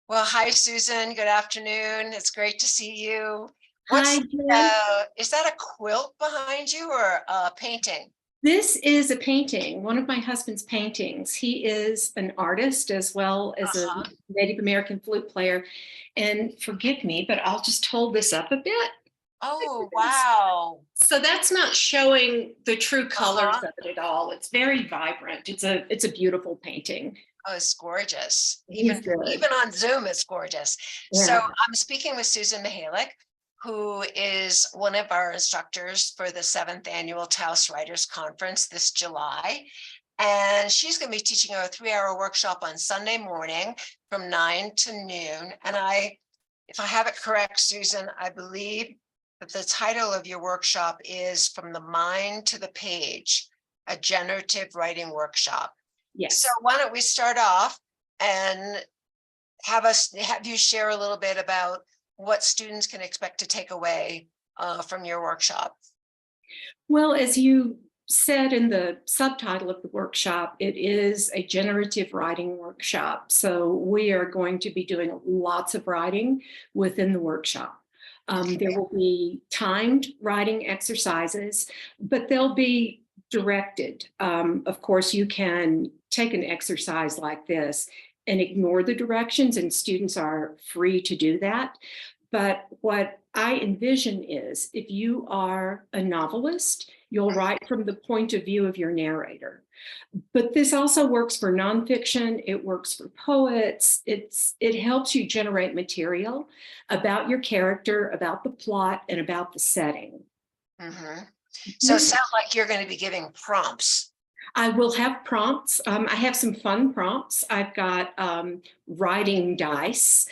Well, hi, Susan. Good afternoon. It's great to see you. Hi, What's Jen. is that a quilt behind you or a painting? This is a painting, one of my husband's paintings. He is an artist as well as a Uh-huh. Native American flute player. And forgive me, but I'll just hold this up a bit. Oh, wow. So that's not showing the true colors Uh-huh. of it at all. It's very vibrant. It's a beautiful painting. Oh, it's gorgeous. He's Even good. on Zoom, it's gorgeous. So Yeah. I'm speaking with Susan Mihalic, who is one of our instructors for the 7th annual Taos Writers Conference this July. And she's going to be teaching a 3-hour workshop on Sunday morning from 9 to noon. And if I have it correct, Susan, I believe that the title of your workshop is From the Mind to the Page, a generative writing workshop. So Yes. why don't we start off and have you share a little bit about what students can expect to take away from your workshop? Well, as you said in the subtitle of the workshop, it is a generative writing workshop. So we are going to be doing lots of writing within the workshop. There Okay. will be timed writing exercises, but they'll be directed. Of course, you can take an exercise like this and ignore the directions, and students are free to do that. But what I envision is if you are a novelist, you'll write from the point of view of your narrator. But this also works for nonfiction, it works for poets. It helps you generate material about your character, about the plot, and about the setting. Mm-hmm. So it This sounds like you're going to be giving prompts. I will have prompts. I have some fun prompts. I've got writing dice.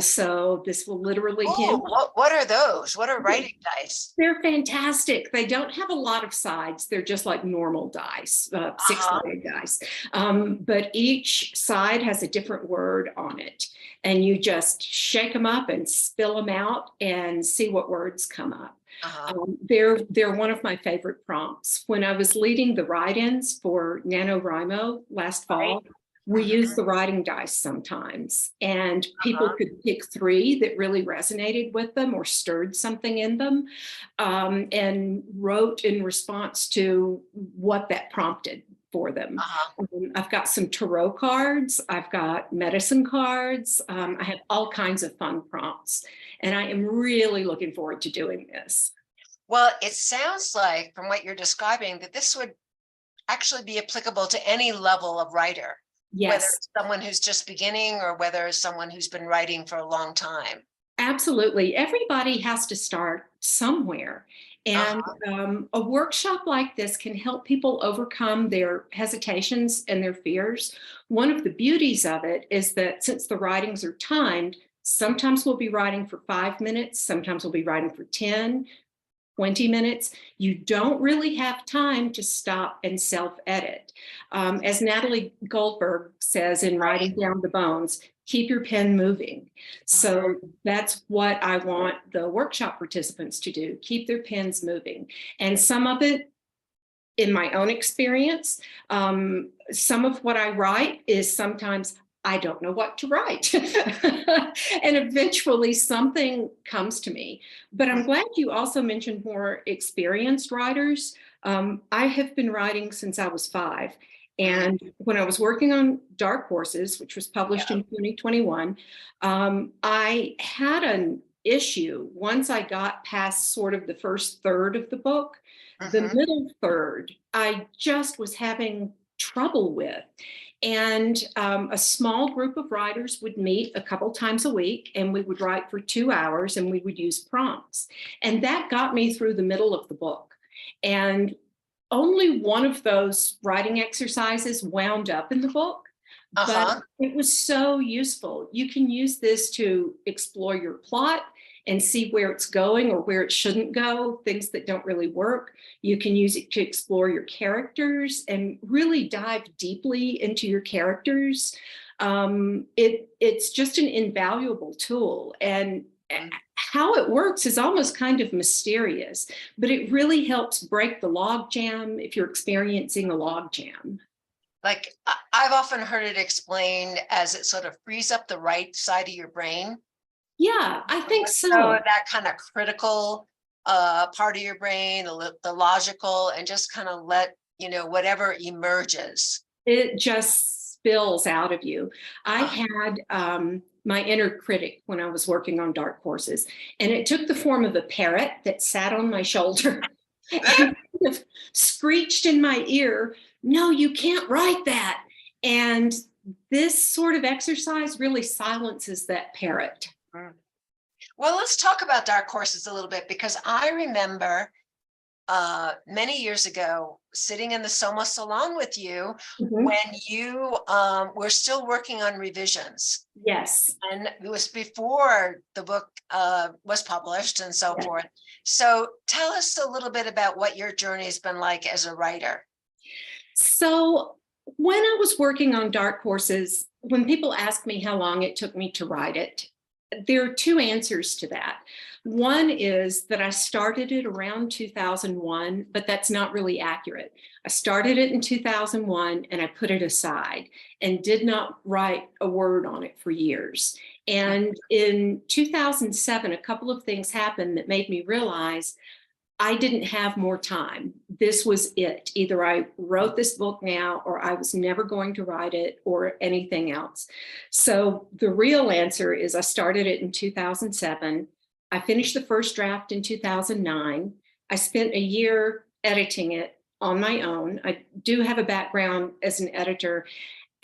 So this will literally Oh, hint. what are those? What are writing dice? They're fantastic. They don't have a lot of sides. They're just like normal dice, Uh-huh. six-sided dice. But each side has a different word on it. And you just shake them up and spill them out and see what words come up. Uh-huh. They're one of my favorite prompts. When I was leading the write-ins for NaNoWriMo last Right. fall, we Mm-hmm. use the writing dice sometimes, and people Uh-huh. could pick three that really resonated with them or stirred something in them, and wrote in response to what that prompted for them. Uh-huh. I've got some tarot cards, I've got medicine cards, I have all kinds of fun prompts, and I am really looking forward to doing this. Well, it sounds like from what you're describing that this would actually be applicable to any level of writer, whether Yes. it's someone who's just beginning or whether it's someone who's been writing for a long time. Absolutely. Everybody has to start somewhere. And Uh-huh. a workshop like this can help people overcome their hesitations and their fears. One of the beauties of it is that since the writings are timed, sometimes we'll be writing for 5 minutes, sometimes we'll be writing for 10, 20 minutes. You don't really have time to stop and self-edit. As Natalie Goldberg says in Right. Writing Down the Bones, keep your pen moving. Mm-hmm. So that's what I want the workshop participants to do, keep their pens moving. And some of it, in my own experience, some of what I write is sometimes I don't know what to write. And eventually something comes to me. But I'm glad you also mentioned more experienced writers. I have been writing since I was 5. Mm-hmm. And when I was working on Dark Horses, which was published Yeah. in 2021, I had an issue once I got past sort of the first third of the book. The Mm-hmm. middle third, I just was having trouble with. And a small group of writers would meet a couple times a week, and we would write for 2 hours, and we would use prompts. And that got me through the middle of the book. And only one of those writing exercises wound up in the book, but Uh-huh. it was so useful. You can use this to explore your plot and see where it's going or where it shouldn't go, things that don't really work. You can use it to explore your characters and really dive deeply into your characters. It's just an invaluable tool. And how it works is almost kind of mysterious, but it really helps break the log jam if you're experiencing a log jam. Like I've often heard it explained as it sort of frees up the right side of your brain. Yeah, I think So so. that kind of critical part of your brain, the logical, and just kind of let, whatever emerges. It just spills out of you. I Uh, had my inner critic when I was working on dark horses, and it took the form of a parrot that sat on my shoulder and kind of screeched in my ear, "No, you can't write that." And this sort of exercise really silences that parrot. mm. Well, let's talk about dark horses a little bit, because I remember many years ago sitting in the SOMOS salon with you Mhm. when you were still working on revisions. Yes. And it was before the book was published and so Yeah. forth. So tell us a little bit about what your journey has been like as a writer. So when I was working on Dark Horses, when people ask me how long it took me to write it, there are two answers to that. One is that I started it around 2001, but that's not really accurate. I started it in 2001 and I put it aside and did not write a word on it for years. And in 2007, a couple of things happened that made me realize I didn't have more time. This was it. Either I wrote this book now or I was never going to write it or anything else. So the real answer is I started it in 2007. I finished the first draft in 2009. I spent a year editing it on my own. I do have a background as an editor,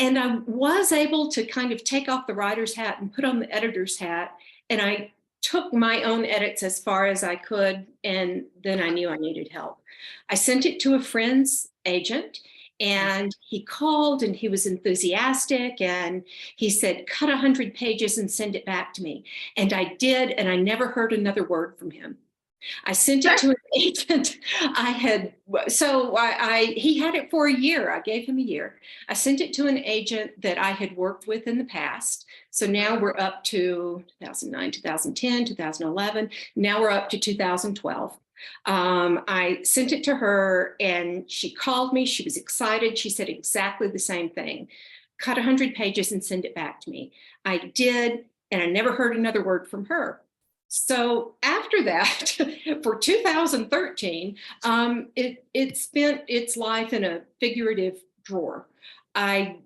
and I was able to kind of take off the writer's hat and put on the editor's hat. And I took my own edits as far as I could. And then I knew I needed help. I sent it to a friend's agent, and he called and he was enthusiastic. And he said, cut 100 pages and send it back to me. And I did. And I never heard another word from him. I sent it to an agent. He had it for a year. I gave him a year. I sent it to an agent that I had worked with in the past. So now we're up to 2009, 2010, 2011. Now we're up to 2012. I sent it to her and she called me. She was excited. She said exactly the same thing. Cut 100 pages and send it back to me. I did, and I never heard another word from her. So after that, for 2013, it spent its life in a figurative drawer. I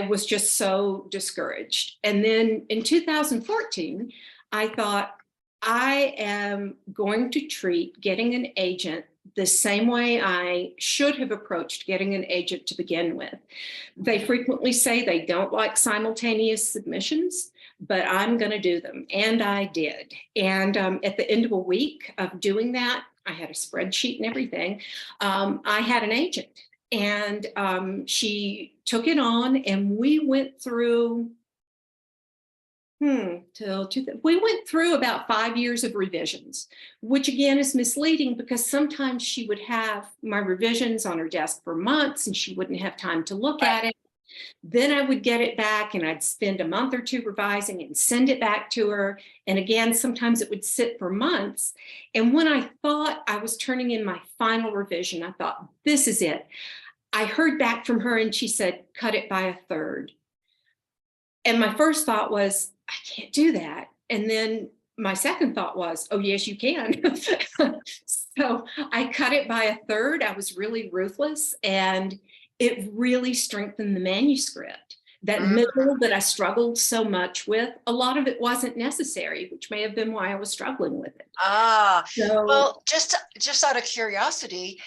was just so discouraged. And then in 2014, I thought, I am going to treat getting an agent the same way I should have approached getting an agent to begin with. They frequently say they don't like simultaneous submissions, but I'm going to do them. And I did. And at the end of a week of doing that, I had a spreadsheet and everything. I had an agent, and she took it on, and we went through we went through about 5 years of revisions, which again is misleading because sometimes she would have my revisions on her desk for months and she wouldn't have time to look at it. Then I would get it back and I'd spend a month or two revising and send it back to her. And again, sometimes it would sit for months. And when I thought I was turning in my final revision, I thought, this is it. I heard back from her and she said, cut it by a third. And my first thought was, I can't do that. And then my second thought was, oh, yes, you can. So I cut it by a third. I was really ruthless, and it really strengthened the manuscript. That middle that I struggled so much with, a lot of it wasn't necessary, which may have been why I was struggling with it. Well, just out of curiosity,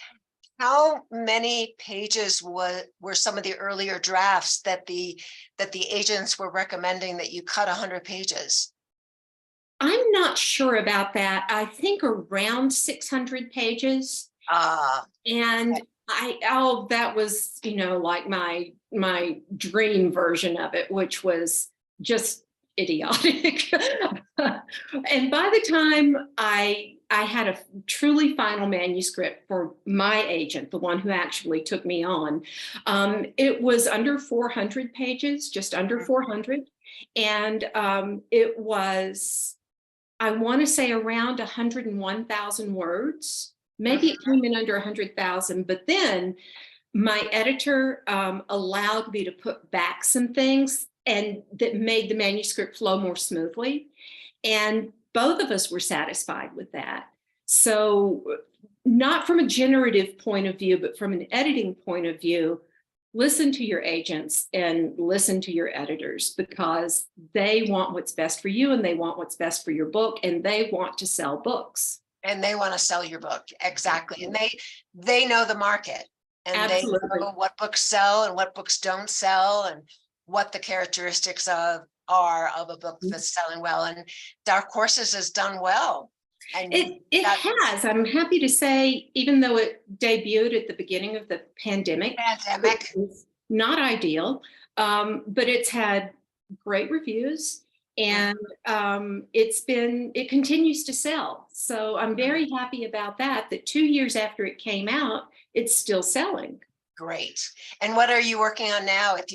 how many pages were some of the earlier drafts that the agents were recommending that you cut 100 pages? I'm not sure about that. I think around 600 pages. And that was, like my dream version of it, which was just idiotic. And by the time I had a truly final manuscript for my agent, the one who actually took me on, it was under 400 pages, just under 400. And it was, I want to say, around 101,000 words. Maybe it came in under 100,000, but then My editor allowed me to put back some things and that made the manuscript flow more smoothly. And both of us were satisfied with that. So not from a generative point of view, but from an editing point of view, listen to your agents and listen to your editors, because they want what's best for you and they want what's best for your book, and they want to sell books. And they want to sell your book. Exactly. And they know the market, and Absolutely. they know what books sell and what books don't sell, and what the characteristics are of a book that's selling well. And Dark Horses has done well. And it has. I'm happy to say, even though it debuted at the beginning of the pandemic, it was not ideal, but it's had great reviews, and it continues to sell. So I'm very happy about that 2 years after it came out, it's still selling. Great. And what are you working on now, if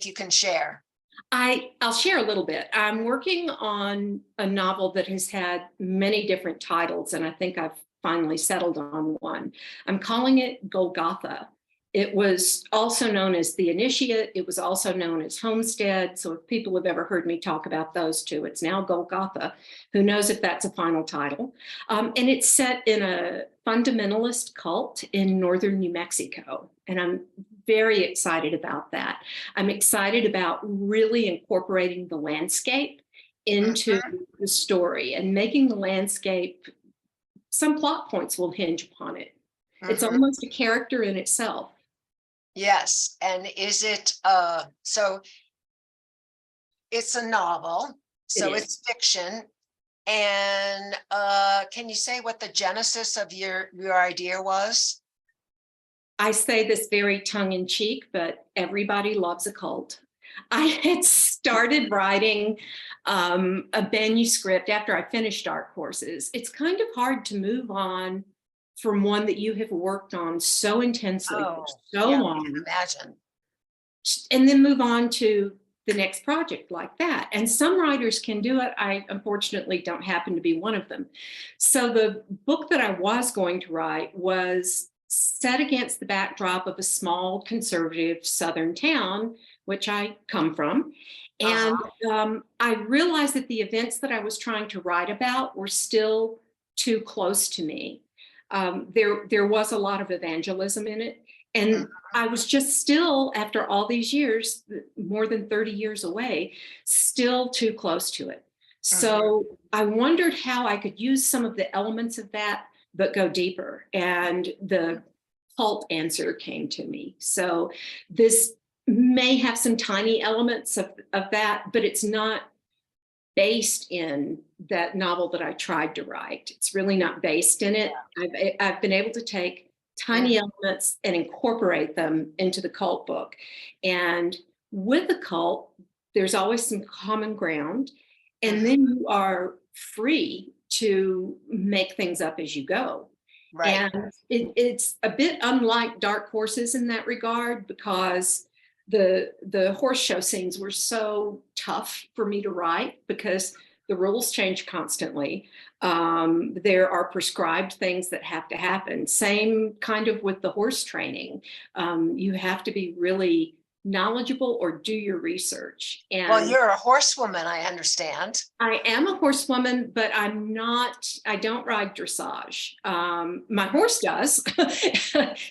you can share? I'll share a little bit. I'm working on a novel that has had many different titles, and I think I've finally settled on one. I'm calling it Golgotha. It was also known as The Initiate. It was also known as Homestead. So if people have ever heard me talk about those two, it's now Golgotha. Who knows if that's a final title? And it's set in a fundamentalist cult in northern New Mexico. And I'm very excited about that. I'm excited about really incorporating the landscape into the story and making the landscape, some plot points will hinge upon it. It's almost a character in itself. Yes. And is it, so it's a novel, so it's fiction. And can you say what the genesis of your idea was? I say this very tongue-in-cheek, but everybody loves a cult. I had started writing a manuscript after I finished Dark Horses. It's kind of hard to move on from one that you have worked on so intensely for so long. I can imagine. And then move on to the next project like that. And some writers can do it. I unfortunately don't happen to be one of them. So the book that I was going to write was set against the backdrop of a small conservative southern town, which I come from. And I realized that the events that I was trying to write about were still too close to me. There was a lot of evangelism in it. And I was just still, after all these years, more than 30 years away, still too close to it. So I wondered how I could use some of the elements of that, but go deeper. And the cult answer came to me. So this may have some tiny elements of that, but it's not based in that novel that I tried to write. It's really not based in it. I've been able to take tiny elements and incorporate them into the cult book. And with the cult, there's always some common ground. And then you are free to make things up as you go. Right. And it's a bit unlike Dark Horses in that regard, because the horse show scenes were so tough for me to write because the rules change constantly. There are prescribed things that have to happen. Same kind of with the horse training. You have to be really knowledgeable or do your research. And well, you're a horsewoman, I understand. I am a horsewoman, but I don't ride dressage. My horse does.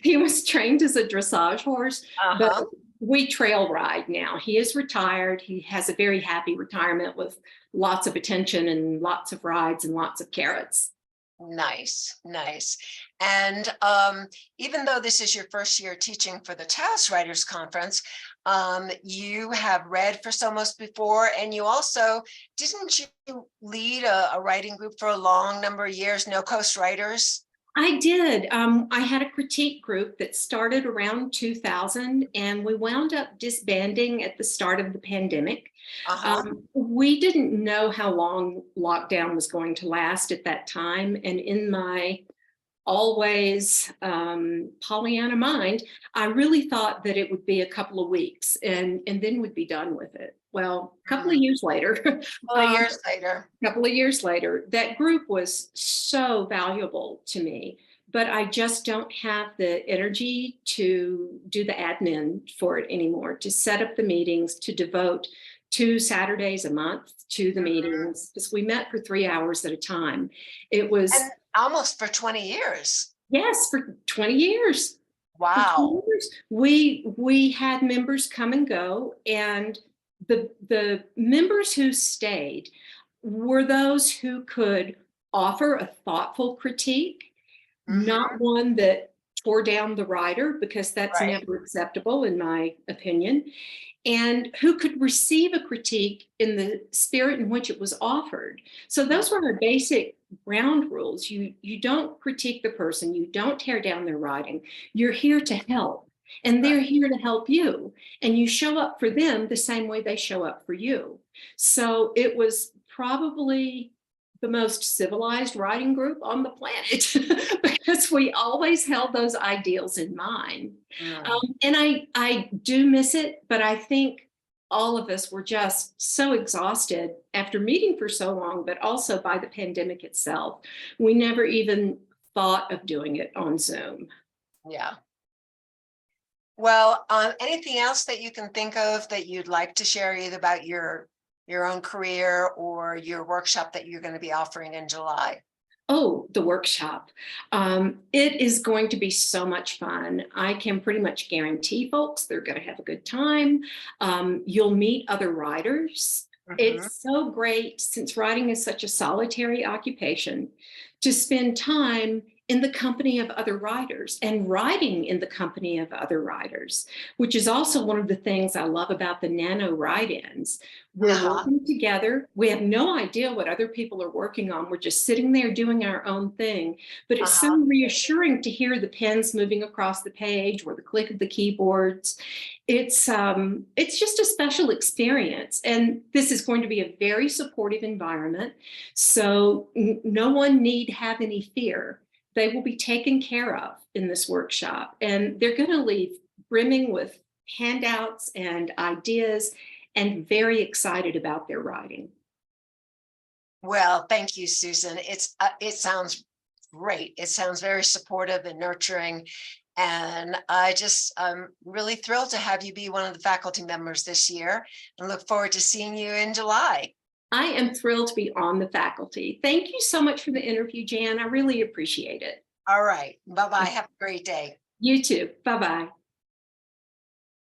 He was trained as a dressage horse, but we trail ride now. He is retired. He has a very happy retirement with lots of attention and lots of rides and lots of carrots. Nice, nice. And even though this is your first year teaching for the Taos Writers Conference, you have read for SOMOS before, and you also, didn't you lead a writing group for a long number of years, No Coast Writers? I did. I had a critique group that started around 2000, and we wound up disbanding at the start of the pandemic. We didn't know how long lockdown was going to last at that time. And in my always Pollyanna mind, I really thought that it would be a couple of weeks and then we'd be done with it. Well, a couple of years later, that group was so valuable to me but I just don't have the energy to do the admin for it anymore, to set up the meetings, to devote 2 Saturdays a month to the meetings, because we met for 3 hours at a time. It was, And almost for 20 years. yes, for 20 years. Wow. We had members come and go, and the members who stayed were those who could offer a thoughtful critique, not one that tore down the writer, because that's Right. never acceptable in my opinion, and who could receive a critique in the spirit in which it was offered. So those were our basic ground rules. You don't critique the person, you don't tear down their writing. You're here to help, and they're here to help you, and you show up for them the same way they show up for you. So it was probably the most civilized writing group on the planet because we always held those ideals in mind. And I do miss it, but I think all of us were just so exhausted after meeting for so long, but also by the pandemic itself. We never even thought of doing it on Zoom. Yeah. Well, anything else that you can think of that you'd like to share, either about your own career or your workshop that you're going to be offering in July? Oh, the workshop. It is going to be so much fun. I can pretty much guarantee folks they're going to have a good time. You'll meet other writers. It's so great, since writing is such a solitary occupation, to spend time in the company of other writers and writing in the company of other writers, which is also one of the things I love about the nano write-ins. We're working together. We have no idea what other people are working on. We're just sitting there doing our own thing. But it's so reassuring to hear the pens moving across the page or the click of the keyboards. It's just a special experience. And this is going to be a very supportive environment. So no one need have any fear. They will be taken care of in this workshop, and they're going to leave brimming with handouts and ideas and very excited about their writing. Well, thank you, Susan. It sounds great. It sounds very supportive and nurturing. And I'm really thrilled to have you be one of the faculty members this year, and look forward to seeing you in July. I am thrilled to be on the faculty. Thank you so much for the interview, Jan. I really appreciate it. All right. Bye-bye. Have a great day. You too. Bye-bye.